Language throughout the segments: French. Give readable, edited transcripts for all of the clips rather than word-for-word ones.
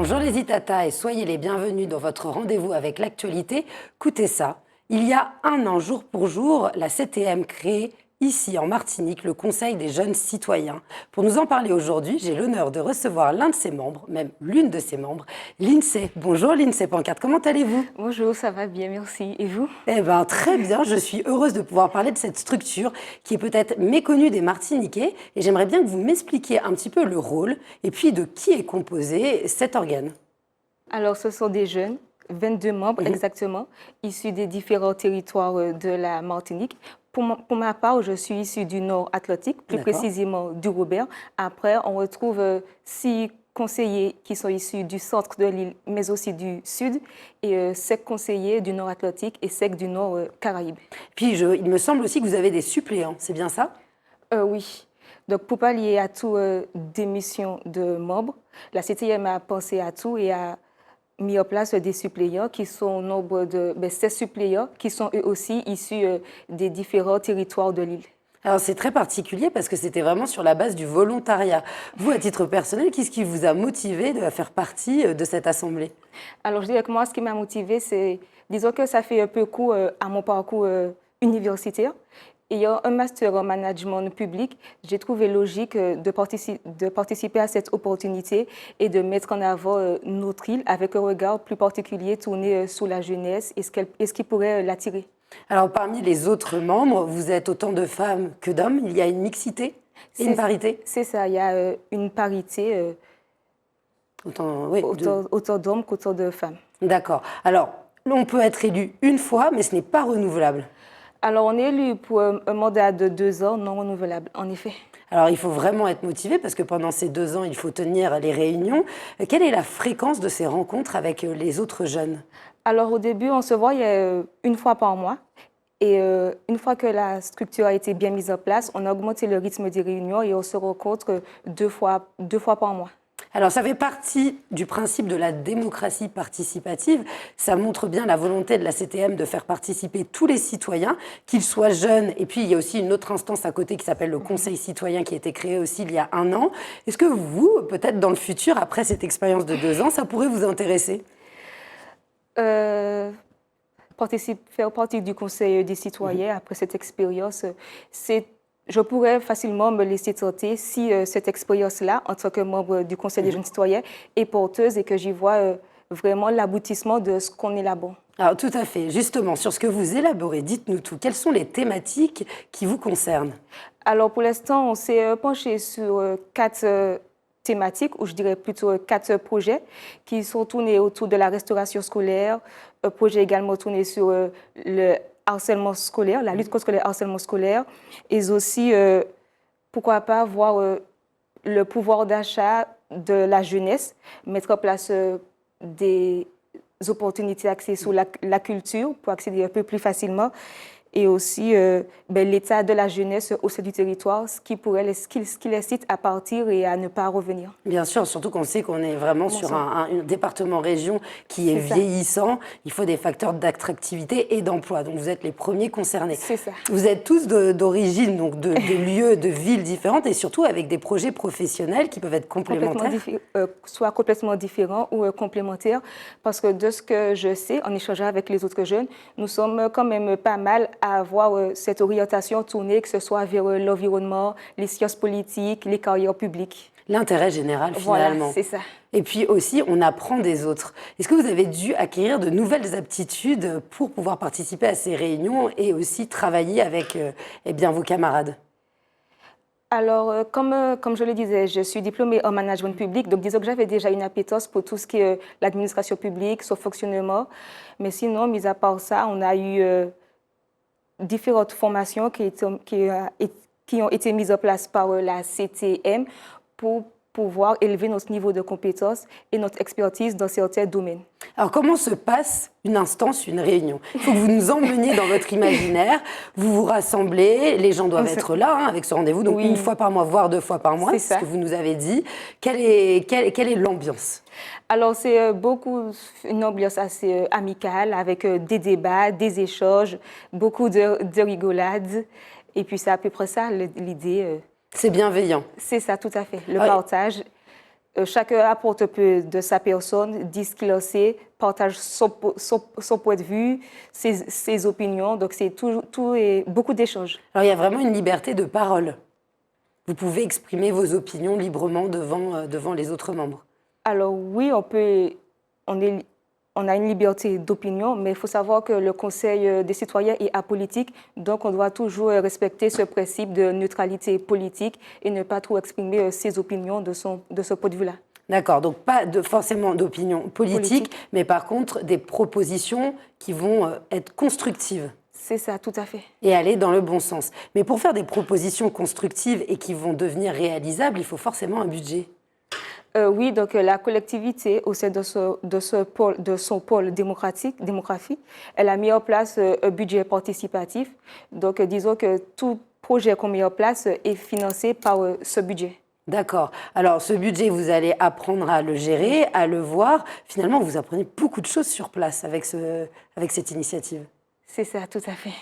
Bonjour les Itata et soyez les bienvenus dans votre rendez-vous avec l'actualité. Écoutez ça, il y a un an, jour pour jour, la CTM crée ici en Martinique le Conseil des jeunes citoyens. Pour nous en parler aujourd'hui, j'ai l'honneur de recevoir l'un de ses membres, même l'une de ses membres, Lindsay. Bonjour Lindsay Pancarte, comment allez-vous? Bonjour, ça va bien, merci. Et vous? Eh bien, très bien, je suis heureuse de pouvoir parler de cette structure qui est peut-être méconnue des Martiniquais et j'aimerais bien que vous m'expliquiez un petit peu le rôle et puis de qui est composé cet organe. Alors, ce sont des jeunes, 22 membres exactement, issus des différents territoires de la Martinique. Pour ma part, je suis issue du Nord Atlantique, plus D'accord. précisément du Robert. Après, on retrouve 6 conseillers qui sont issus du centre de l'île, mais aussi du sud, et 7 conseillers du Nord Atlantique et 7 du Nord Caraïbes. Puis il me semble aussi que vous avez des suppléants, c'est bien ça? Oui. Donc, pour pallier à toute démission de membres, la CTM a pensé à tout et a mis en place des suppléants qui sont au nombre de 16 suppléants qui sont eux aussi issus des différents territoires de l'île. Alors c'est très particulier parce que c'était vraiment sur la base du volontariat. Vous, à titre personnel, qu'est-ce qui vous a motivé de faire partie de cette assemblée? Alors, je dirais que moi, ce qui m'a motivée, c'est, disons que ça fait un peu coup à mon parcours universitaire. Ayant un master en management public, j'ai trouvé logique de participer à cette opportunité et de mettre en avant notre île avec un regard plus particulier tourné sur la jeunesse et ce qui pourrait l'attirer. Alors parmi les autres membres, vous êtes autant de femmes que d'hommes, il y a une mixité et une parité? C'est ça, il y a une parité, Oui, autant d'hommes qu'autant de femmes. D'accord. Alors, on peut être élu une fois, mais ce n'est pas renouvelable. Alors, on est élu pour un mandat de 2 ans non renouvelable, en effet. Alors, il faut vraiment être motivé parce que pendant ces 2 ans, il faut tenir les réunions. Quelle est la fréquence de ces rencontres avec les autres jeunes? Alors, au début, on se voyait une fois par mois. Et une fois que la structure a été bien mise en place, on a augmenté le rythme des réunions et on se rencontre deux fois par mois. Alors, ça fait partie du principe de la démocratie participative. Ça montre bien la volonté de la CTM de faire participer tous les citoyens, qu'ils soient jeunes. Et puis, il y a aussi une autre instance à côté qui s'appelle le Conseil citoyen qui a été créé aussi il y a un an. Est-ce que vous, peut-être dans le futur, après cette expérience de 2 ans, ça pourrait vous intéresser? Faire partie du Conseil des citoyens après cette expérience, je pourrais facilement me laisser tenter si cette expérience-là, en tant que membre du Conseil des jeunes citoyens, est porteuse et que j'y vois vraiment l'aboutissement de ce qu'on élabore. Alors, tout à fait. Justement, sur ce que vous élaborez, dites-nous tout. Quelles sont les thématiques qui vous concernent? Alors, pour l'instant, on s'est penché sur 4 thématiques, ou je dirais plutôt 4 projets, qui sont tournés autour de la restauration scolaire, un projet également tourné sur le harcèlement scolaire, la lutte contre le harcèlement scolaire, et aussi, pourquoi pas, voir le pouvoir d'achat de la jeunesse, mettre en place des opportunités axées sur la culture pour accéder un peu plus facilement, et aussi l'état de la jeunesse au sein du territoire, ce qui les cite à partir et à ne pas revenir. Bien sûr, surtout qu'on sait qu'on est vraiment sur un département-région qui est vieillissant. Il faut des facteurs d'attractivité et d'emploi. Donc, vous êtes les premiers concernés. C'est ça. Vous êtes tous d'origine, donc de lieux, de villes différentes et surtout avec des projets professionnels qui peuvent être complémentaires. Soit complètement différents ou complémentaires. Parce que de ce que je sais, en échangeant avec les autres jeunes, nous sommes quand même pas mal à avoir cette orientation tournée, que ce soit vers l'environnement, les sciences politiques, les carrières publiques. L'intérêt général, finalement. Voilà, c'est ça. Et puis aussi, on apprend des autres. Est-ce que vous avez dû acquérir de nouvelles aptitudes pour pouvoir participer à ces réunions et aussi travailler avec vos camarades? Alors, comme je le disais, je suis diplômée en management public, donc disons que j'avais déjà une appétence pour tout ce qui est l'administration publique, son fonctionnement. Mais sinon, mis à part ça, on a eu différentes formations qui ont été mises en place par la CTM pour pouvoir élever notre niveau de compétence et notre expertise dans certains domaines. Alors, comment se passe une instance, une réunion? Il faut que vous nous emmeniez dans votre imaginaire, vous vous rassemblez, les gens doivent être là avec ce rendez-vous, donc une fois par mois, voire 2 fois par mois, c'est ce que vous nous avez dit. Quelle est l'ambiance? Alors, c'est une ambiance assez amicale, avec des débats, des échanges, beaucoup de rigolades. Et puis, c'est à peu près ça l'idée. C'est bienveillant. C'est ça, tout à fait. Le partage. chacun apporte un peu de sa personne, dit ce qu'il en sait, partage son point de vue, ses opinions. Donc, c'est tout et beaucoup d'échanges. Alors, il y a vraiment une liberté de parole. Vous pouvez exprimer vos opinions librement devant les autres membres. Alors, oui, on a une liberté d'opinion, mais il faut savoir que le Conseil des citoyens est apolitique, donc on doit toujours respecter ce principe de neutralité politique et ne pas trop exprimer ses opinions de ce point de vue-là. D'accord, donc pas forcément d'opinion politique, mais par contre des propositions qui vont être constructives. C'est ça, tout à fait. Et aller dans le bon sens. Mais pour faire des propositions constructives et qui vont devenir réalisables, il faut forcément un budget. Oui, donc la collectivité, au sein de son pôle démographie, elle a mis en place un budget participatif. Donc, disons que tout projet qu'on met en place est financé par ce budget. D'accord. Alors, ce budget, vous allez apprendre à le gérer, à le voir. Finalement, vous apprenez beaucoup de choses sur place avec cette initiative. C'est ça, tout à fait.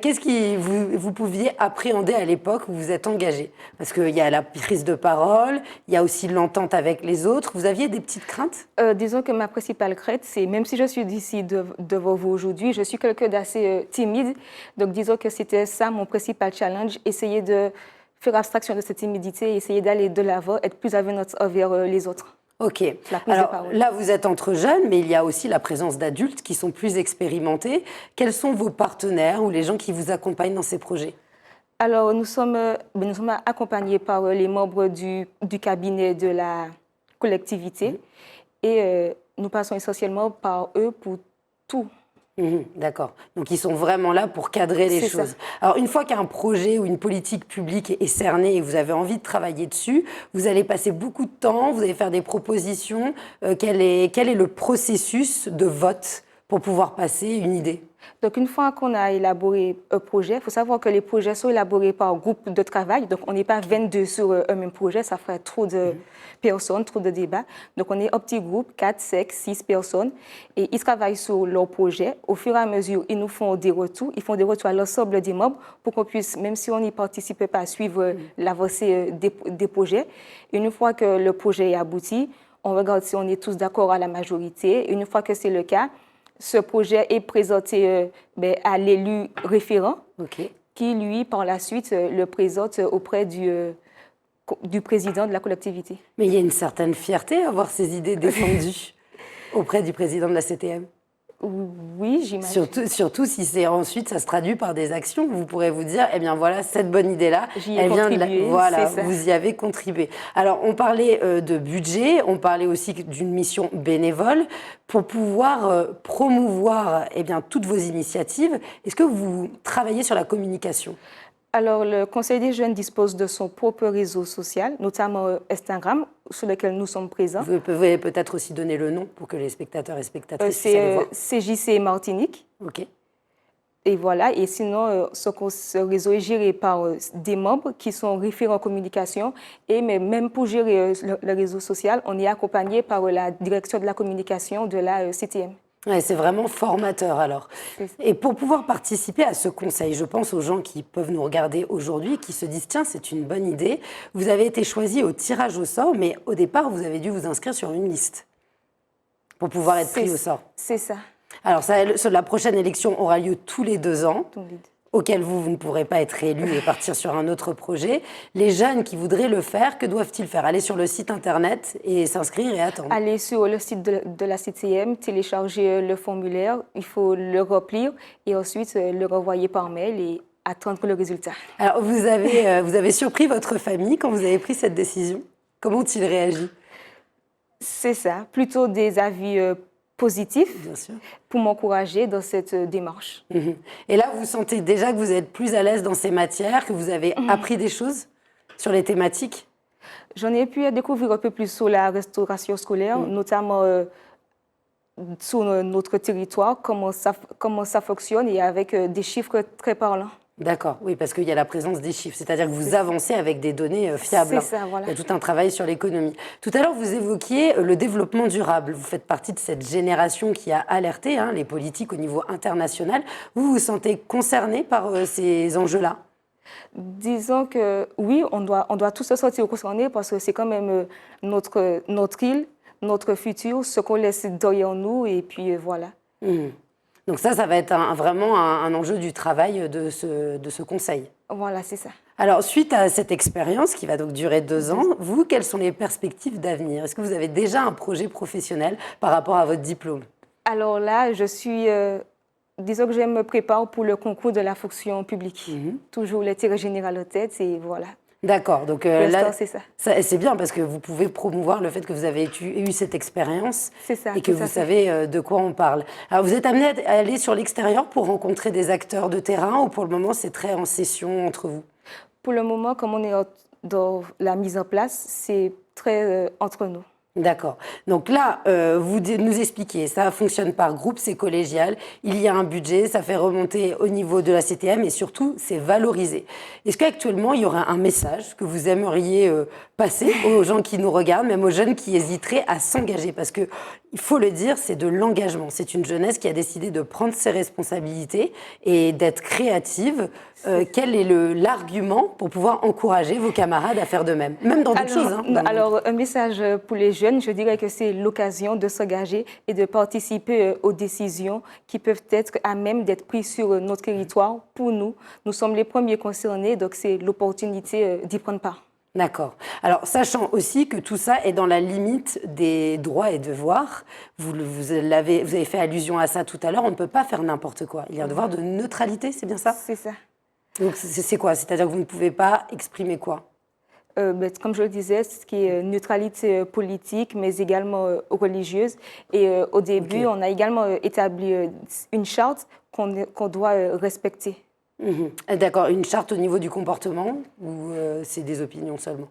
Qu'est-ce que vous pouviez appréhender à l'époque où vous vous êtes engagé? Parce qu'il y a la prise de parole, il y a aussi l'entente avec les autres. Vous aviez des petites craintes? Disons que ma principale crainte, c'est, même si je suis ici devant vous aujourd'hui, je suis quelqu'un d'assez timide. Donc, disons que c'était ça mon principal challenge, essayer de faire abstraction de cette timidité, essayer d'aller de l'avant, être plus avenante envers les autres. Ok. Alors là, vous êtes entre jeunes, mais il y a aussi la présence d'adultes qui sont plus expérimentés. Quels sont vos partenaires ou les gens qui vous accompagnent dans ces projets? Alors, nous sommes accompagnés par les membres du cabinet de la collectivité et nous passons essentiellement par eux pour tout. D'accord. Donc, ils sont vraiment là pour cadrer les choses. Ça. Alors, une fois qu'un projet ou une politique publique est cernée et vous avez envie de travailler dessus, vous allez passer beaucoup de temps, vous allez faire des propositions. Quel est le processus de vote pour pouvoir passer une idée? Donc, une fois qu'on a élaboré un projet, il faut savoir que les projets sont élaborés par groupe de travail. Donc, on n'est pas 22 sur un même projet, ça ferait trop de personnes, trop de débats. Donc, on est un petit groupe, 4, 5, 6 personnes, et ils travaillent sur leur projet. Au fur et à mesure, ils nous font des retours. Ils font des retours à l'ensemble des membres pour qu'on puisse, même si on n'y participe pas, suivre l'avancée des projets. Et une fois que le projet est abouti, on regarde si on est tous d'accord à la majorité. Et une fois que c'est le cas, ce projet est présenté à l'élu référent, qui, lui, par la suite, le présente auprès du président de la collectivité. Mais il y a une certaine fierté à avoir ces idées défendues auprès du président de la CTM. Oui, j'imagine. Surtout si ensuite ça se traduit par des actions. Vous pourrez vous dire, eh bien voilà, cette bonne idée-là, elle vient de voilà, vous y avez contribué. Alors, on parlait de budget, on parlait aussi d'une mission bénévole. Pour pouvoir promouvoir toutes vos initiatives, est-ce que vous travaillez sur la communication? Alors, le Conseil des jeunes dispose de son propre réseau social, notamment Instagram, sur lequel nous sommes présents. Vous pouvez peut-être aussi donner le nom pour que les spectateurs et spectatrices puissent aller voir. C'est CJC Martinique. OK. Et voilà, et sinon, ce réseau est géré par des membres qui sont référents en communication. Et même pour gérer le réseau social, on est accompagné par la direction de la communication de la CTM. Ouais, c'est vraiment formateur alors. Et pour pouvoir participer à ce conseil, je pense aux gens qui peuvent nous regarder aujourd'hui, qui se disent tiens, c'est une bonne idée. Vous avez été choisi au tirage au sort, mais au départ, vous avez dû vous inscrire sur une liste pour pouvoir être pris au sort. C'est ça. Alors, la prochaine élection aura lieu tous les 2 ans. Auquel vous ne pourrez pas être élu et partir sur un autre projet. Les jeunes qui voudraient le faire, que doivent-ils faire? Aller sur le site internet et s'inscrire et attendre? Aller sur le site de la CTM, télécharger le formulaire, il faut le remplir et ensuite le renvoyer par mail et attendre le résultat. Alors, vous avez surpris votre famille quand vous avez pris cette décision? Comment ont-ils réagi? C'est ça, plutôt des avis positif pour m'encourager dans cette démarche. Et là, vous sentez déjà que vous êtes plus à l'aise dans ces matières, que vous avez appris des choses sur les thématiques? J'en ai pu découvrir un peu plus sur la restauration scolaire, notamment sur notre territoire, comment ça fonctionne et avec des chiffres très parlants. D'accord, oui, parce qu'il y a la présence des chiffres, c'est-à-dire que vous avancez avec des données fiables. C'est ça, voilà. Il y a tout un travail sur l'économie. Tout à l'heure, vous évoquiez le développement durable. Vous faites partie de cette génération qui a alerté les politiques au niveau international. Vous vous sentez concerné par ces enjeux-là? Disons que oui, on doit tous se sentir concernés parce que c'est quand même notre île, notre futur, ce qu'on laisse derrière nous et puis voilà. Mhm. Donc ça va être vraiment un enjeu du travail de ce conseil. Voilà, c'est ça. Alors, suite à cette expérience qui va donc durer 2 ans, vous, quelles sont les perspectives d'avenir? Est-ce que vous avez déjà un projet professionnel par rapport à votre diplôme? Alors là, disons que je me prépare pour le concours de la fonction publique. Toujours l'intérêt général en tête et voilà. D'accord, donc Pour là, l'instant, c'est ça. c'est bien parce que vous pouvez promouvoir le fait que vous avez eu cette expérience C'est ça, et que tout à vous fait. savez de quoi on parle. Alors, vous êtes amené à aller sur l'extérieur pour rencontrer des acteurs de terrain ou pour le moment, c'est très en session entre vous? Pour le moment, comme on est dans la mise en place, c'est très entre nous. D'accord. Donc là, vous nous expliquez, ça fonctionne par groupe, c'est collégial, il y a un budget, ça fait remonter au niveau de la CTM et surtout, c'est valorisé. Est-ce qu'actuellement, il y aura un message que vous aimeriez passer aux gens qui nous regardent, même aux jeunes qui hésiteraient à s'engager? Parce que, il faut le dire, c'est de l'engagement. C'est une jeunesse qui a décidé de prendre ses responsabilités et d'être créative. Quel est l'argument pour pouvoir encourager vos camarades à faire de même? Même dans d'autres choses. Hein. Alors, un message pour les jeunes, je dirais que c'est l'occasion de s'engager et de participer aux décisions qui peuvent être à même d'être prises sur notre territoire. Pour nous, nous sommes les premiers concernés, donc c'est l'opportunité d'y prendre part. D'accord. Alors, sachant aussi que tout ça est dans la limite des droits et devoirs, vous avez fait allusion à ça tout à l'heure, on ne peut pas faire n'importe quoi. Il y a un devoir de neutralité, c'est bien ça? C'est ça. Donc, c'est quoi? C'est-à-dire que vous ne pouvez pas exprimer quoi? Comme je le disais, ce qui est neutralité politique, mais également religieuse. Et au début, on a également établi une charte qu'on doit respecter. D'accord. Une charte au niveau du comportement ou c'est des opinions seulement?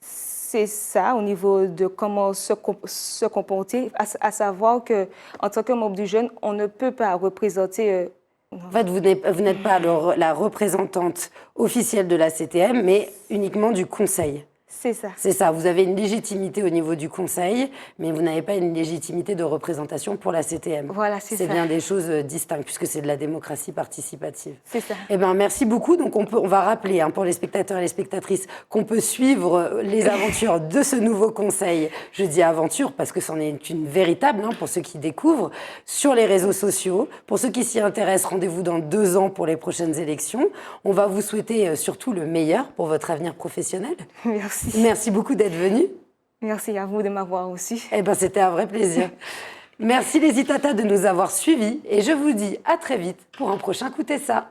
C'est ça, au niveau de comment se comporter, à savoir qu'en tant que membre du jeune, on ne peut pas représenter... En fait, vous n'êtes pas la représentante officielle de la CTM, mais uniquement du conseil. C'est ça. C'est ça, vous avez une légitimité au niveau du conseil, mais vous n'avez pas une légitimité de représentation pour la CTM. Voilà, c'est ça. C'est bien des choses distinctes, puisque c'est de la démocratie participative. C'est ça. Eh bien, merci beaucoup. Donc, on va rappeler pour les spectateurs et les spectatrices qu'on peut suivre les aventures de ce nouveau conseil. Je dis aventure parce que c'en est une véritable, pour ceux qui découvrent, sur les réseaux sociaux. Pour ceux qui s'y intéressent, rendez-vous dans 2 ans pour les prochaines élections. On va vous souhaiter surtout le meilleur pour votre avenir professionnel. Merci. Merci beaucoup d'être venu. Merci à vous de m'avoir reçu. Eh ben, c'était un vrai plaisir. Merci les Itata de nous avoir suivis et je vous dis à très vite pour un prochain Écoutez ça.